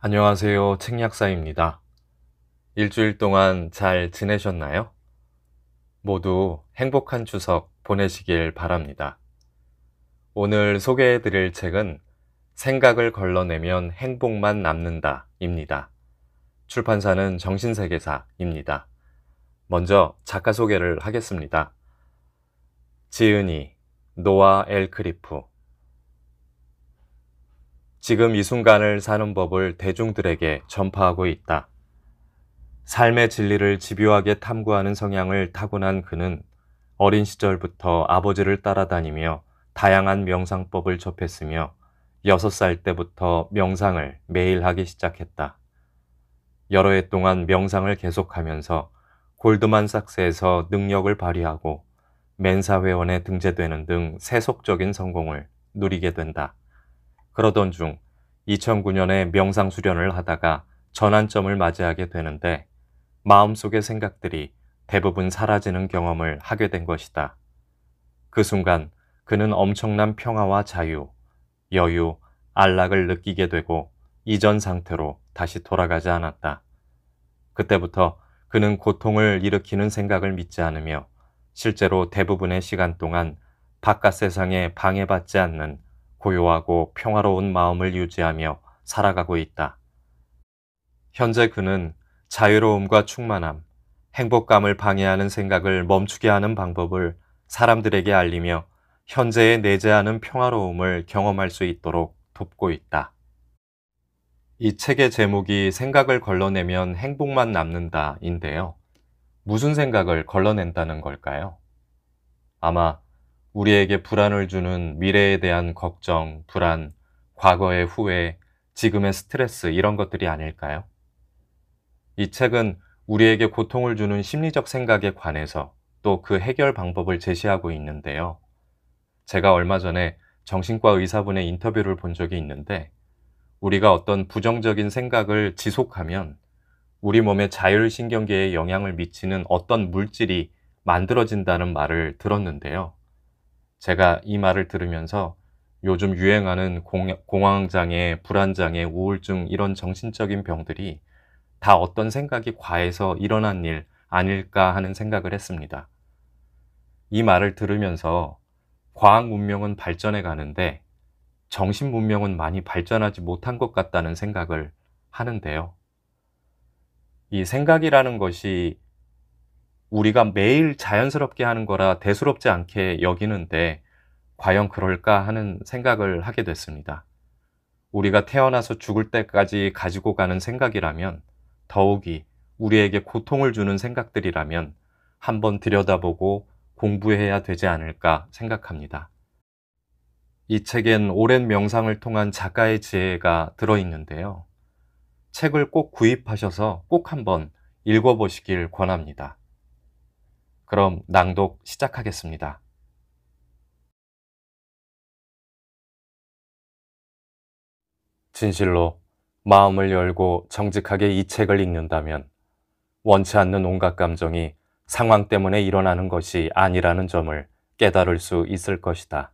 안녕하세요. 책약사입니다. 일주일 동안 잘 지내셨나요? 모두 행복한 추석 보내시길 바랍니다. 오늘 소개해 드릴 책은 생각을 걸러내면 행복만 남는다입니다. 출판사는 정신세계사입니다. 먼저 작가 소개를 하겠습니다. 지은이, 노아 엘크리프. 지금 이 순간을 사는 법을 대중들에게 전파하고 있다. 삶의 진리를 집요하게 탐구하는 성향을 타고난 그는 어린 시절부터 아버지를 따라다니며 다양한 명상법을 접했으며 6살 때부터 명상을 매일 하기 시작했다. 여러 해 동안 명상을 계속하면서 골드만삭스에서 능력을 발휘하고 멘사 회원에 등재되는 등 세속적인 성공을 누리게 된다. 그러던 중 2009년에 명상 수련을 하다가 전환점을 맞이하게 되는데 마음속의 생각들이 대부분 사라지는 경험을 하게 된 것이다. 그 순간 그는 엄청난 평화와 자유, 여유, 안락을 느끼게 되고 이전 상태로 다시 돌아가지 않았다. 그때부터 그는 고통을 일으키는 생각을 믿지 않으며 실제로 대부분의 시간 동안 바깥 세상에 방해받지 않는 고요하고 평화로운 마음을 유지하며 살아가고 있다. 현재 그는 자유로움과 충만함, 행복감을 방해하는 생각을 멈추게 하는 방법을 사람들에게 알리며 현재에 내재하는 평화로움을 경험할 수 있도록 돕고 있다. 이 책의 제목이 생각을 걸러내면 행복만 남는다인데요. 무슨 생각을 걸러낸다는 걸까요? 아마 우리에게 불안을 주는 미래에 대한 걱정, 불안, 과거의 후회, 지금의 스트레스 이런 것들이 아닐까요? 이 책은 우리에게 고통을 주는 심리적 생각에 관해서 또 그 해결 방법을 제시하고 있는데요. 제가 얼마 전에 정신과 의사분의 인터뷰를 본 적이 있는데 우리가 어떤 부정적인 생각을 지속하면 우리 몸의 자율신경계에 영향을 미치는 어떤 물질이 만들어진다는 말을 들었는데요. 제가 이 말을 들으면서 요즘 유행하는 공황장애, 불안장애, 우울증 이런 정신적인 병들이 다 어떤 생각이 과해서 일어난 일 아닐까 하는 생각을 했습니다. 이 말을 들으면서 과학 문명은 발전해 가는데 정신 문명은 많이 발전하지 못한 것 같다는 생각을 하는데요. 이 생각이라는 것이 우리가 매일 자연스럽게 하는 거라 대수롭지 않게 여기는데 과연 그럴까 하는 생각을 하게 됐습니다. 우리가 태어나서 죽을 때까지 가지고 가는 생각이라면 더욱이 우리에게 고통을 주는 생각들이라면 한번 들여다보고 공부해야 되지 않을까 생각합니다. 이 책엔 오랜 명상을 통한 작가의 지혜가 들어있는데요. 책을 꼭 구입하셔서 꼭 한번 읽어보시길 권합니다. 그럼 낭독 시작하겠습니다. 진실로 마음을 열고 정직하게 이 책을 읽는다면 원치 않는 온갖 감정이 상황 때문에 일어나는 것이 아니라는 점을 깨달을 수 있을 것이다.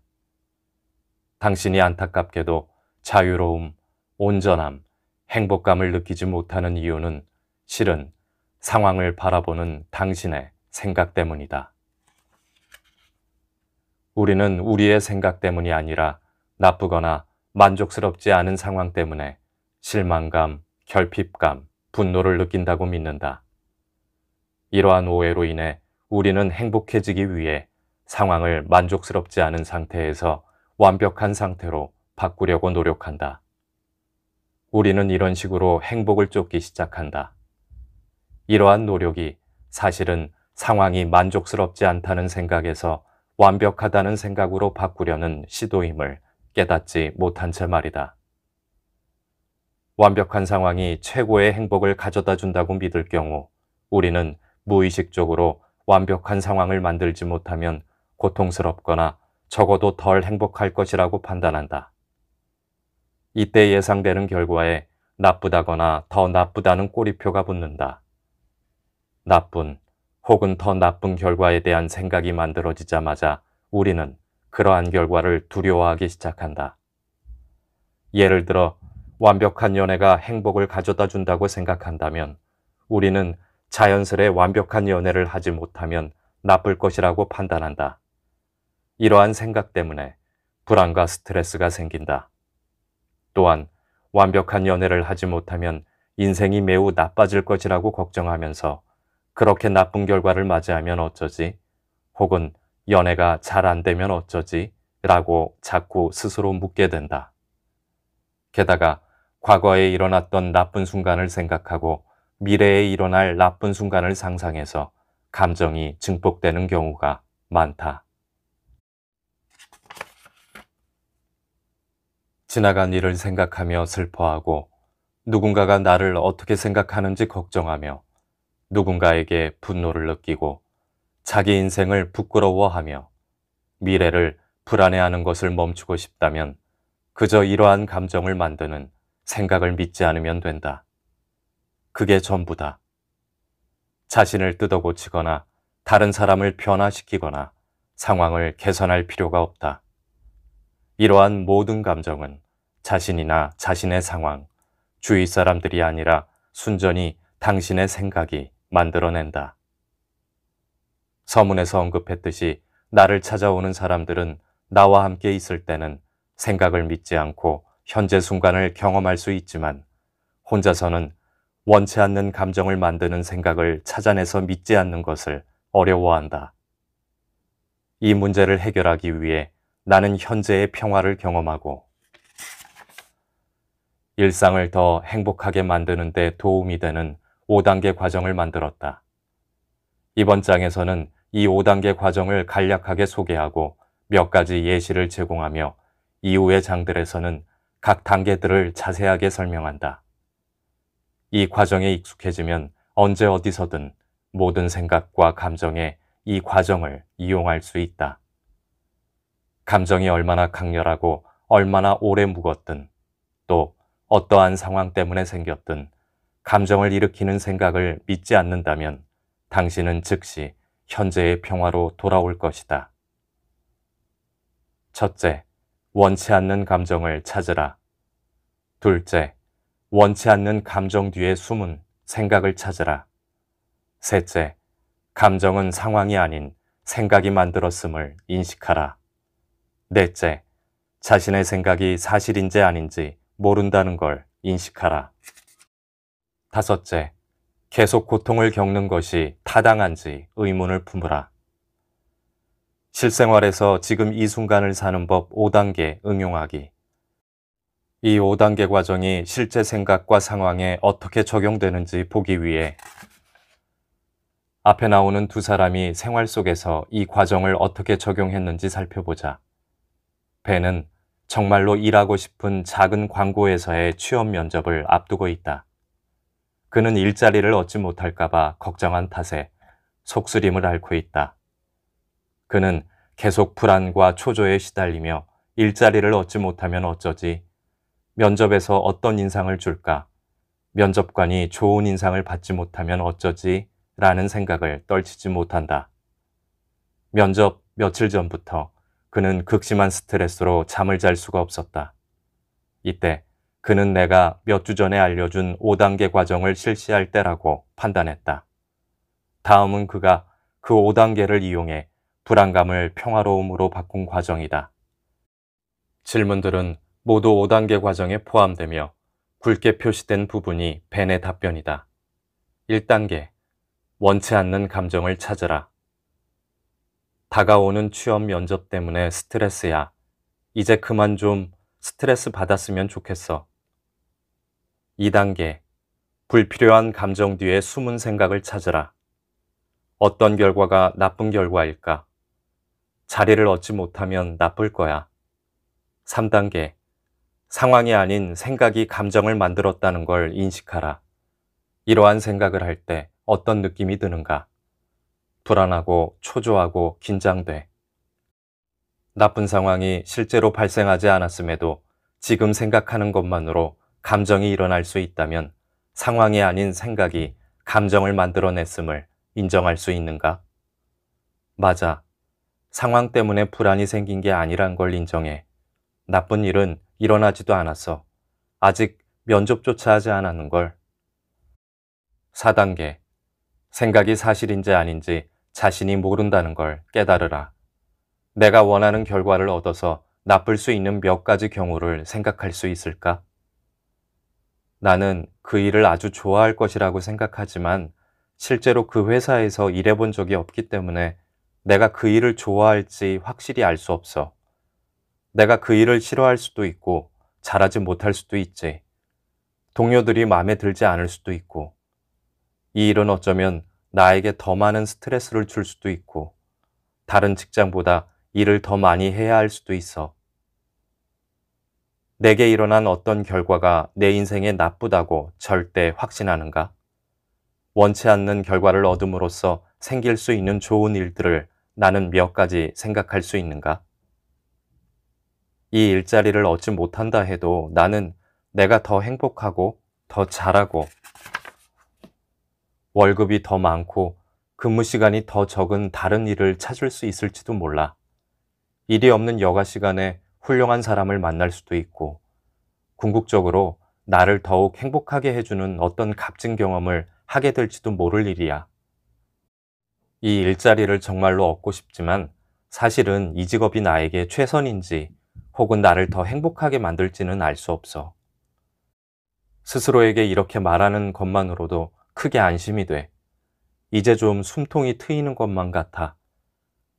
당신이 안타깝게도 자유로움, 온전함, 행복감을 느끼지 못하는 이유는 실은 상황을 바라보는 당신의 생각 때문이다. 우리는 우리의 생각 때문이 아니라 나쁘거나 만족스럽지 않은 상황 때문에 실망감, 결핍감, 분노를 느낀다고 믿는다. 이러한 오해로 인해 우리는 행복해지기 위해 상황을 만족스럽지 않은 상태에서 완벽한 상태로 바꾸려고 노력한다. 우리는 이런 식으로 행복을 쫓기 시작한다. 이러한 노력이 사실은 상황이 만족스럽지 않다는 생각에서 완벽하다는 생각으로 바꾸려는 시도임을 깨닫지 못한 채 말이다. 완벽한 상황이 최고의 행복을 가져다 준다고 믿을 경우 우리는 무의식적으로 완벽한 상황을 만들지 못하면 고통스럽거나 적어도 덜 행복할 것이라고 판단한다. 이때 예상되는 결과에 나쁘다거나 더 나쁘다는 꼬리표가 붙는다. 나쁜 혹은 더 나쁜 결과에 대한 생각이 만들어지자마자 우리는 그러한 결과를 두려워하기 시작한다. 예를 들어 완벽한 연애가 행복을 가져다 준다고 생각한다면 우리는 자연스레 완벽한 연애를 하지 못하면 나쁠 것이라고 판단한다. 이러한 생각 때문에 불안과 스트레스가 생긴다. 또한 완벽한 연애를 하지 못하면 인생이 매우 나빠질 것이라고 걱정하면서 그렇게 나쁜 결과를 맞이하면 어쩌지? 혹은 연애가 잘 안 되면 어쩌지? 라고 자꾸 스스로 묻게 된다. 게다가 과거에 일어났던 나쁜 순간을 생각하고 미래에 일어날 나쁜 순간을 상상해서 감정이 증폭되는 경우가 많다. 지나간 일을 생각하며 슬퍼하고 누군가가 나를 어떻게 생각하는지 걱정하며 누군가에게 분노를 느끼고 자기 인생을 부끄러워하며 미래를 불안해하는 것을 멈추고 싶다면 그저 이러한 감정을 만드는 생각을 믿지 않으면 된다. 그게 전부다. 자신을 뜯어고치거나 다른 사람을 변화시키거나 상황을 개선할 필요가 없다. 이러한 모든 감정은 자신이나 자신의 상황, 주위 사람들이 아니라 순전히 당신의 생각이 만들어낸다. 서문에서 언급했듯이 나를 찾아오는 사람들은 나와 함께 있을 때는 생각을 믿지 않고 현재 순간을 경험할 수 있지만 혼자서는 원치 않는 감정을 만드는 생각을 찾아내서 믿지 않는 것을 어려워한다. 이 문제를 해결하기 위해 나는 현재의 평화를 경험하고 일상을 더 행복하게 만드는 데 도움이 되는 5단계 과정을 만들었다. 이번 장에서는 이 5단계 과정을 간략하게 소개하고 몇 가지 예시를 제공하며 이후의 장들에서는 각 단계들을 자세하게 설명한다. 이 과정에 익숙해지면 언제 어디서든 모든 생각과 감정에 이 과정을 이용할 수 있다. 감정이 얼마나 강렬하고 얼마나 오래 묵었든 또 어떠한 상황 때문에 생겼든 감정을 일으키는 생각을 믿지 않는다면 당신은 즉시 현재의 평화로 돌아올 것이다. 첫째, 원치 않는 감정을 찾으라. 둘째, 원치 않는 감정 뒤에 숨은 생각을 찾으라. 셋째, 감정은 상황이 아닌 생각이 만들었음을 인식하라. 넷째, 자신의 생각이 사실인지 아닌지 모른다는 걸 인식하라. 다섯째, 계속 고통을 겪는 것이 타당한지 의문을 품으라. 실생활에서 지금 이 순간을 사는 법 5단계 응용하기. 이 5단계 과정이 실제 생각과 상황에 어떻게 적용되는지 보기 위해 앞에 나오는 두 사람이 생활 속에서 이 과정을 어떻게 적용했는지 살펴보자. 벤은 정말로 일하고 싶은 작은 광고회사의 취업 면접을 앞두고 있다. 그는 일자리를 얻지 못할까봐 걱정한 탓에 속쓰림을 앓고 있다. 그는 계속 불안과 초조에 시달리며 일자리를 얻지 못하면 어쩌지? 면접에서 어떤 인상을 줄까? 면접관이 좋은 인상을 받지 못하면 어쩌지? 라는 생각을 떨치지 못한다. 면접 며칠 전부터 그는 극심한 스트레스로 잠을 잘 수가 없었다. 이때 그는 내가 몇 주 전에 알려준 5단계 과정을 실시할 때라고 판단했다. 다음은 그가 그 5단계를 이용해 불안감을 평화로움으로 바꾼 과정이다. 질문들은 모두 5단계 과정에 포함되며 굵게 표시된 부분이 벤의 답변이다. 1단계, 원치 않는 감정을 찾으라. 다가오는 취업 면접 때문에 스트레스야. 이제 그만 좀 스트레스 받았으면 좋겠어. 2단계, 불필요한 감정 뒤에 숨은 생각을 찾으라. 어떤 결과가 나쁜 결과일까? 자리를 얻지 못하면 나쁠 거야. 3단계, 상황이 아닌 생각이 감정을 만들었다는 걸 인식하라. 이러한 생각을 할 때 어떤 느낌이 드는가? 불안하고 초조하고 긴장돼. 나쁜 상황이 실제로 발생하지 않았음에도 지금 생각하는 것만으로 감정이 일어날 수 있다면 상황이 아닌 생각이 감정을 만들어냈음을 인정할 수 있는가? 맞아. 상황 때문에 불안이 생긴 게 아니란 걸 인정해. 나쁜 일은 일어나지도 않았어. 아직 면접조차 하지 않았는 걸. 4단계. 생각이 사실인지 아닌지 자신이 모른다는 걸 깨달으라. 내가 원하는 결과를 얻어서 나쁠 수 있는 몇 가지 경우를 생각할 수 있을까? 나는 그 일을 아주 좋아할 것이라고 생각하지만 실제로 그 회사에서 일해본 적이 없기 때문에 내가 그 일을 좋아할지 확실히 알 수 없어. 내가 그 일을 싫어할 수도 있고 잘하지 못할 수도 있지. 동료들이 마음에 들지 않을 수도 있고, 이 일은 어쩌면 나에게 더 많은 스트레스를 줄 수도 있고, 다른 직장보다 일을 더 많이 해야 할 수도 있어. 내게 일어난 어떤 결과가 내 인생에 나쁘다고 절대 확신하는가? 원치 않는 결과를 얻음으로써 생길 수 있는 좋은 일들을 나는 몇 가지 생각할 수 있는가? 이 일자리를 얻지 못한다 해도 나는 내가 더 행복하고 더 잘하고 월급이 더 많고 근무 시간이 더 적은 다른 일을 찾을 수 있을지도 몰라. 일이 없는 여가 시간에 훌륭한 사람을 만날 수도 있고, 궁극적으로 나를 더욱 행복하게 해주는 어떤 값진 경험을 하게 될지도 모를 일이야. 이 일자리를 정말로 얻고 싶지만 사실은 이 직업이 나에게 최선인지 혹은 나를 더 행복하게 만들지는 알 수 없어. 스스로에게 이렇게 말하는 것만으로도 크게 안심이 돼. 이제 좀 숨통이 트이는 것만 같아.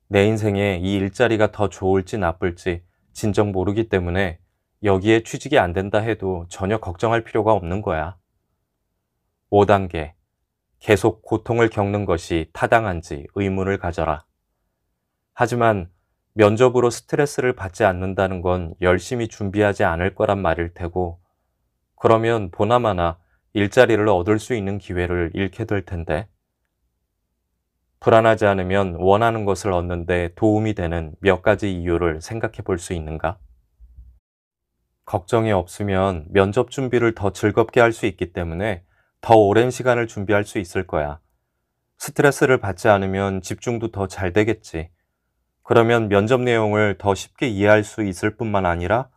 내 인생에 이 일자리가 더 좋을지 나쁠지 진정 모르기 때문에 여기에 취직이 안 된다 해도 전혀 걱정할 필요가 없는 거야. 5단계. 계속 고통을 겪는 것이 타당한지 의문을 가져라. 하지만 면접으로 스트레스를 받지 않는다는 건 열심히 준비하지 않을 거란 말일 테고, 그러면 보나마나 일자리를 얻을 수 있는 기회를 잃게 될 텐데. 불안하지 않으면 원하는 것을 얻는데 도움이 되는 몇 가지 이유를 생각해 볼 수 있는가? 걱정이 없으면 면접 준비를 더 즐겁게 할 수 있기 때문에 더 오랜 시간을 준비할 수 있을 거야. 스트레스를 받지 않으면 집중도 더 잘 되겠지. 그러면 면접 내용을 더 쉽게 이해할 수 있을 뿐만 아니라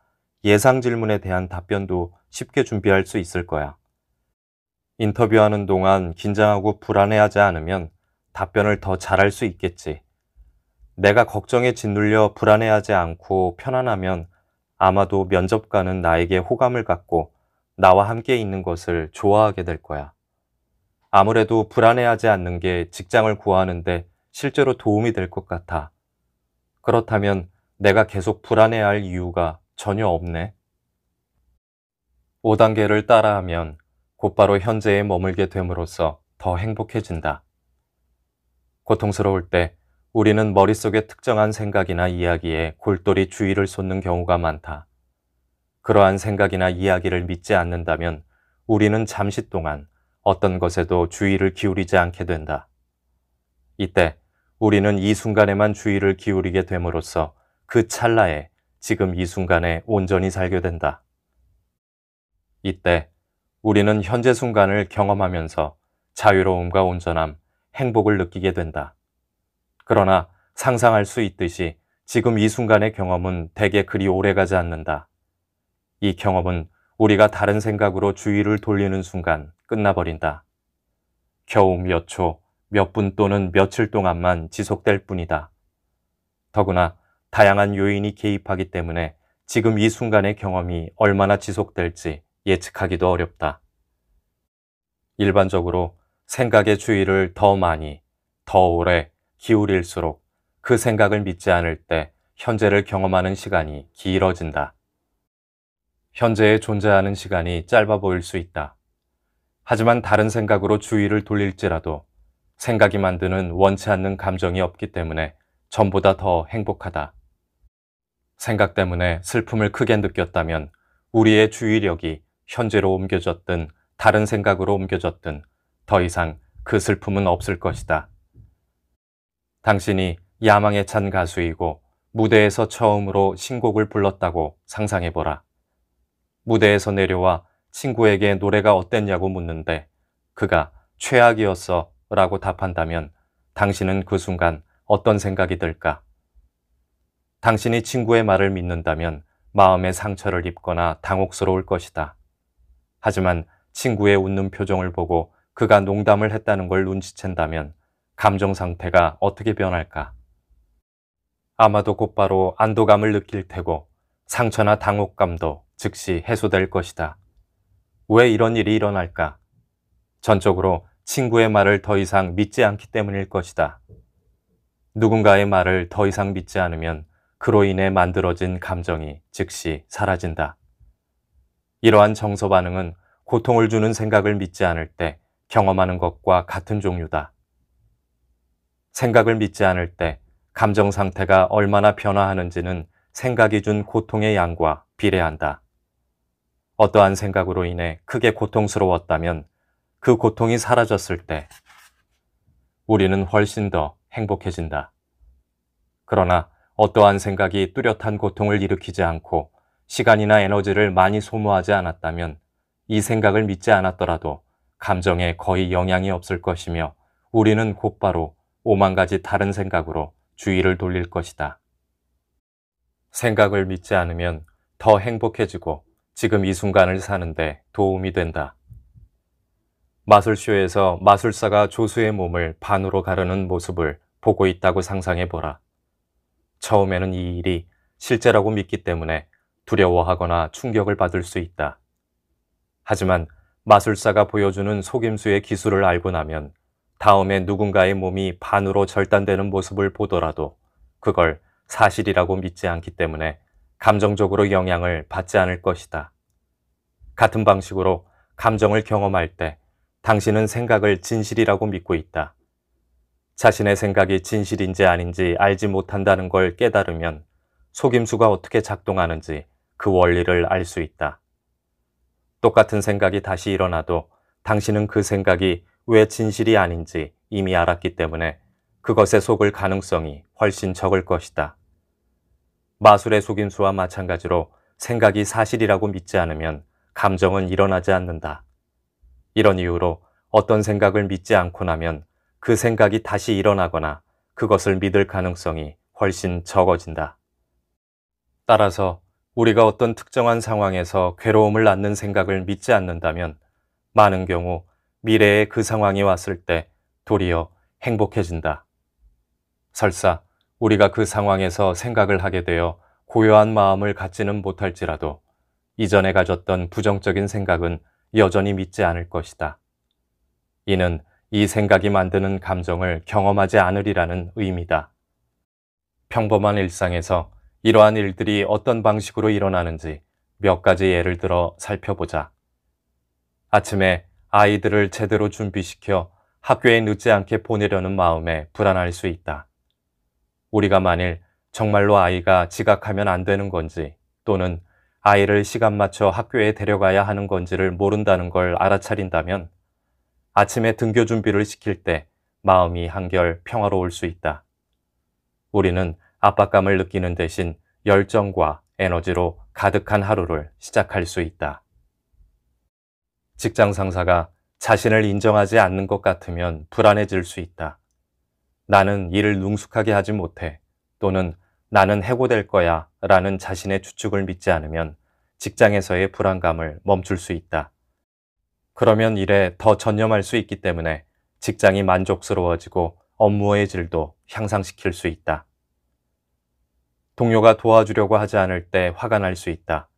예상 질문에 대한 답변도 쉽게 준비할 수 있을 거야. 인터뷰하는 동안 긴장하고 불안해하지 않으면 답변을 더 잘할 수 있겠지. 내가 걱정에 짓눌려 불안해하지 않고 편안하면 아마도 면접관은 나에게 호감을 갖고 나와 함께 있는 것을 좋아하게 될 거야. 아무래도 불안해하지 않는 게 직장을 구하는데 실제로 도움이 될 것 같아. 그렇다면 내가 계속 불안해할 이유가 전혀 없네. 5단계를 따라하면 곧바로 현재에 머물게 됨으로써 더 행복해진다. 고통스러울 때 우리는 머릿속에 특정한 생각이나 이야기에 골똘히 주의를 쏟는 경우가 많다. 그러한 생각이나 이야기를 믿지 않는다면 우리는 잠시 동안 어떤 것에도 주의를 기울이지 않게 된다. 이때 우리는 이 순간에만 주의를 기울이게 됨으로써 그 찰나에 지금 이 순간에 온전히 살게 된다. 이때 우리는 현재 순간을 경험하면서 자유로움과 온전함, 행복을 느끼게 된다. 그러나 상상할 수 있듯이 지금 이 순간의 경험은 대개 그리 오래가지 않는다. 이 경험은 우리가 다른 생각으로 주의를 돌리는 순간 끝나버린다. 겨우 몇 초, 몇 분 또는 며칠 동안만 지속될 뿐이다. 더구나 다양한 요인이 개입하기 때문에 지금 이 순간의 경험이 얼마나 지속될지 예측하기도 어렵다. 일반적으로 생각의 주의를 더 많이, 더 오래 기울일수록 그 생각을 믿지 않을 때 현재를 경험하는 시간이 길어진다. 현재에 존재하는 시간이 짧아 보일 수 있다. 하지만 다른 생각으로 주의를 돌릴지라도 생각이 만드는 원치 않는 감정이 없기 때문에 전보다 더 행복하다. 생각 때문에 슬픔을 크게 느꼈다면 우리의 주의력이 현재로 옮겨졌든 다른 생각으로 옮겨졌든 더 이상 그 슬픔은 없을 것이다. 당신이 야망에 찬 가수이고 무대에서 처음으로 신곡을 불렀다고 상상해보라. 무대에서 내려와 친구에게 노래가 어땠냐고 묻는데 그가 최악이었어 라고 답한다면 당신은 그 순간 어떤 생각이 들까? 당신이 친구의 말을 믿는다면 마음의 상처를 입거나 당혹스러울 것이다. 하지만 친구의 웃는 표정을 보고 그가 농담을 했다는 걸 눈치챈다면 감정 상태가 어떻게 변할까? 아마도 곧바로 안도감을 느낄 테고 상처나 당혹감도 즉시 해소될 것이다. 왜 이런 일이 일어날까? 전적으로 친구의 말을 더 이상 믿지 않기 때문일 것이다. 누군가의 말을 더 이상 믿지 않으면 그로 인해 만들어진 감정이 즉시 사라진다. 이러한 정서 반응은 고통을 주는 생각을 믿지 않을 때 경험하는 것과 같은 종류다. 생각을 믿지 않을 때 감정 상태가 얼마나 변화하는지는 생각이 준 고통의 양과 비례한다. 어떠한 생각으로 인해 크게 고통스러웠다면 그 고통이 사라졌을 때 우리는 훨씬 더 행복해진다. 그러나 어떠한 생각이 뚜렷한 고통을 일으키지 않고 시간이나 에너지를 많이 소모하지 않았다면 이 생각을 믿지 않았더라도 감정에 거의 영향이 없을 것이며 우리는 곧바로 5만 가지 다른 생각으로 주의를 돌릴 것이다. 생각을 믿지 않으면 더 행복해지고 지금 이 순간을 사는데 도움이 된다. 마술쇼에서 마술사가 조수의 몸을 반으로 가르는 모습을 보고 있다고 상상해보라. 처음에는 이 일이 실제라고 믿기 때문에 두려워하거나 충격을 받을 수 있다. 하지만 마술사가 보여주는 속임수의 기술을 알고 나면 다음에 누군가의 몸이 반으로 절단되는 모습을 보더라도 그걸 사실이라고 믿지 않기 때문에 감정적으로 영향을 받지 않을 것이다. 같은 방식으로 감정을 경험할 때 당신은 생각을 진실이라고 믿고 있다. 자신의 생각이 진실인지 아닌지 알지 못한다는 걸 깨달으면 속임수가 어떻게 작동하는지 그 원리를 알 수 있다. 똑같은 생각이 다시 일어나도 당신은 그 생각이 왜 진실이 아닌지 이미 알았기 때문에 그것에 속을 가능성이 훨씬 적을 것이다. 마술의 속임수와 마찬가지로 생각이 사실이라고 믿지 않으면 감정은 일어나지 않는다. 이런 이유로 어떤 생각을 믿지 않고 나면 그 생각이 다시 일어나거나 그것을 믿을 가능성이 훨씬 적어진다. 따라서 우리가 어떤 특정한 상황에서 괴로움을 낳는 생각을 믿지 않는다면 많은 경우 미래에 그 상황이 왔을 때 도리어 행복해진다. 설사 우리가 그 상황에서 생각을 하게 되어 고요한 마음을 갖지는 못할지라도 이전에 가졌던 부정적인 생각은 여전히 믿지 않을 것이다. 이는 이 생각이 만드는 감정을 경험하지 않으리라는 의미다. 평범한 일상에서 이러한 일들이 어떤 방식으로 일어나는지 몇 가지 예를 들어 살펴보자. 아침에 아이들을 제대로 준비시켜 학교에 늦지 않게 보내려는 마음에 불안할 수 있다. 우리가 만일 정말로 아이가 지각하면 안 되는 건지 또는 아이를 시간 맞춰 학교에 데려가야 하는 건지를 모른다는 걸 알아차린다면 아침에 등교 준비를 시킬 때 마음이 한결 평화로울 수 있다. 우리는 압박감을 느끼는 대신 열정과 에너지로 가득한 하루를 시작할 수 있다. 직장 상사가 자신을 인정하지 않는 것 같으면 불안해질 수 있다. 나는 일을 능숙하게 하지 못해 또는 나는 해고될 거야 라는 자신의 추측을 믿지 않으면 직장에서의 불안감을 멈출 수 있다. 그러면 일에 더 전념할 수 있기 때문에 직장이 만족스러워지고 업무의 질도 향상시킬 수 있다. 동료가 도와주려고 하지 않을 때 화가 날 수 있다.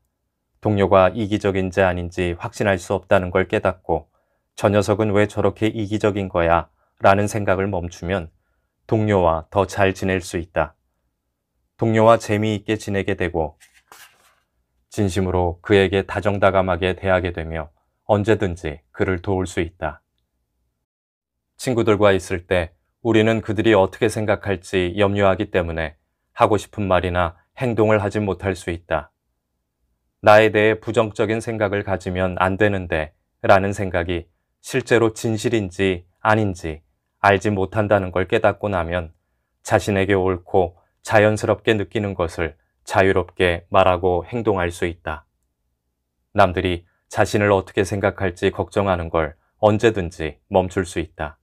동료가 이기적인지 아닌지 확신할 수 없다는 걸 깨닫고 저 녀석은 왜 저렇게 이기적인 거야 라는 생각을 멈추면 동료와 더 잘 지낼 수 있다. 동료와 재미있게 지내게 되고 진심으로 그에게 다정다감하게 대하게 되며 언제든지 그를 도울 수 있다. 친구들과 있을 때 우리는 그들이 어떻게 생각할지 염려하기 때문에 하고 싶은 말이나 행동을 하지 못할 수 있다. 나에 대해 부정적인 생각을 가지면 안 되는데 라는 생각이 실제로 진실인지 아닌지 알지 못한다는 걸 깨닫고 나면 자신에게 옳고 자연스럽게 느끼는 것을 자유롭게 말하고 행동할 수 있다. 남들이 자신을 어떻게 생각할지 걱정하는 걸 언제든지 멈출 수 있다.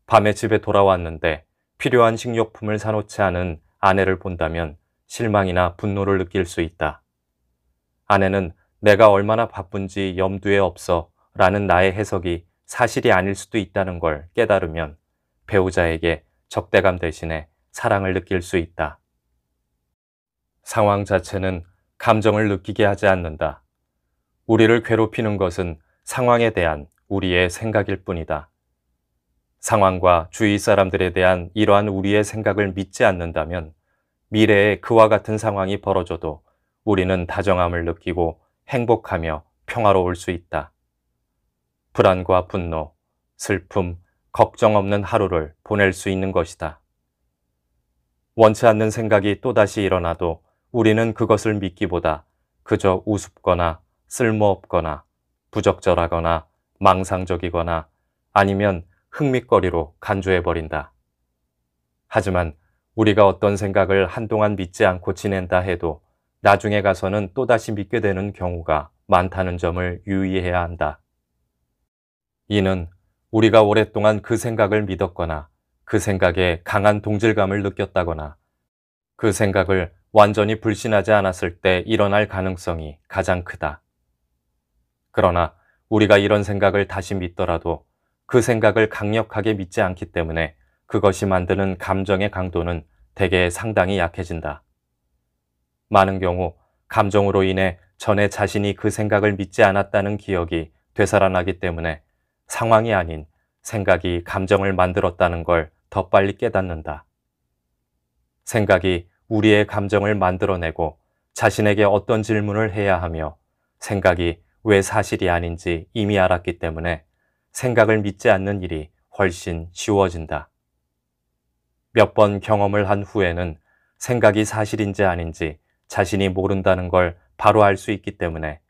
밤에 집에 돌아왔는데 필요한 식료품을 사놓지 않은 아내를 본다면 실망이나 분노를 느낄 수 있다. 아내는 내가 얼마나 바쁜지 염두에 없어 라는 나의 해석이 사실이 아닐 수도 있다는 걸 깨달으면 배우자에게 적대감 대신에 사랑을 느낄 수 있다. 상황 자체는 감정을 느끼게 하지 않는다. 우리를 괴롭히는 것은 상황에 대한 우리의 생각일 뿐이다. 상황과 주위 사람들에 대한 이러한 우리의 생각을 믿지 않는다면 미래에 그와 같은 상황이 벌어져도 우리는 다정함을 느끼고 행복하며 평화로울 수 있다. 불안과 분노, 슬픔, 걱정 없는 하루를 보낼 수 있는 것이다. 원치 않는 생각이 또다시 일어나도 우리는 그것을 믿기보다 그저 우습거나 쓸모없거나 부적절하거나 망상적이거나 아니면 흥미거리로 간주해버린다. 하지만 우리가 어떤 생각을 한동안 믿지 않고 지낸다 해도 나중에 가서는 또다시 믿게 되는 경우가 많다는 점을 유의해야 한다. 이는 우리가 오랫동안 그 생각을 믿었거나 그 생각에 강한 동질감을 느꼈다거나 그 생각을 완전히 불신하지 않았을 때 일어날 가능성이 가장 크다. 그러나 우리가 이런 생각을 다시 믿더라도 그 생각을 강력하게 믿지 않기 때문에 그것이 만드는 감정의 강도는 대개 상당히 약해진다. 많은 경우 감정으로 인해 전에 자신이 그 생각을 믿지 않았다는 기억이 되살아나기 때문에 상황이 아닌 생각이 감정을 만들었다는 걸 더 빨리 깨닫는다. 생각이 우리의 감정을 만들어내고 자신에게 어떤 질문을 해야 하며 생각이 왜 사실이 아닌지 이미 알았기 때문에 생각을 믿지 않는 일이 훨씬 쉬워진다. 몇 번 경험을 한 후에는 생각이 사실인지 아닌지 자신이 모른다는 걸 바로 알 수 있기 때문에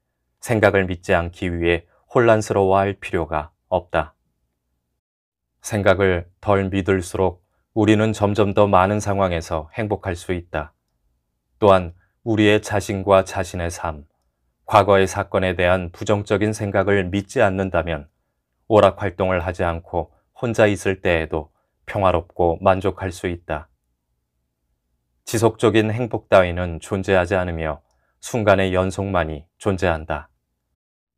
생각을 믿지 않기 위해 혼란스러워할 필요가 없다. 생각을 덜 믿을수록 우리는 점점 더 많은 상황에서 행복할 수 있다. 또한 우리의 자신과 자신의 삶, 과거의 사건에 대한 부정적인 생각을 믿지 않는다면 오락활동을 하지 않고 혼자 있을 때에도 평화롭고 만족할 수 있다. 지속적인 행복 따위는 존재하지 않으며 순간의 연속만이 존재한다.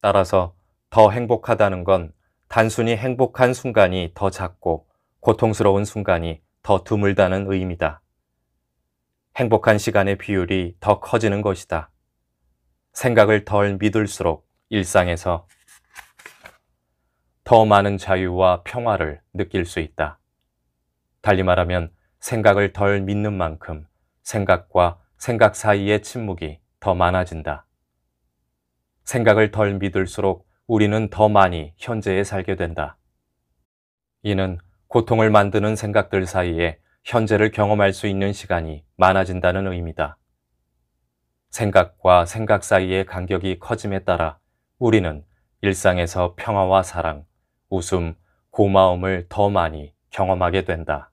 따라서 더 행복하다는 건 단순히 행복한 순간이 더 작고 고통스러운 순간이 더 드물다는 의미다. 행복한 시간의 비율이 더 커지는 것이다. 생각을 덜 믿을수록 일상에서 더 많은 자유와 평화를 느낄 수 있다. 달리 말하면 생각을 덜 믿는 만큼 생각과 생각 사이의 침묵이 더 많아진다. 생각을 덜 믿을수록 우리는 더 많이 현재에 살게 된다. 이는 고통을 만드는 생각들 사이에 현재를 경험할 수 있는 시간이 많아진다는 의미다. 생각과 생각 사이의 간격이 커짐에 따라 우리는 일상에서 평화와 사랑, 웃음, 고마움을 더 많이 경험하게 된다.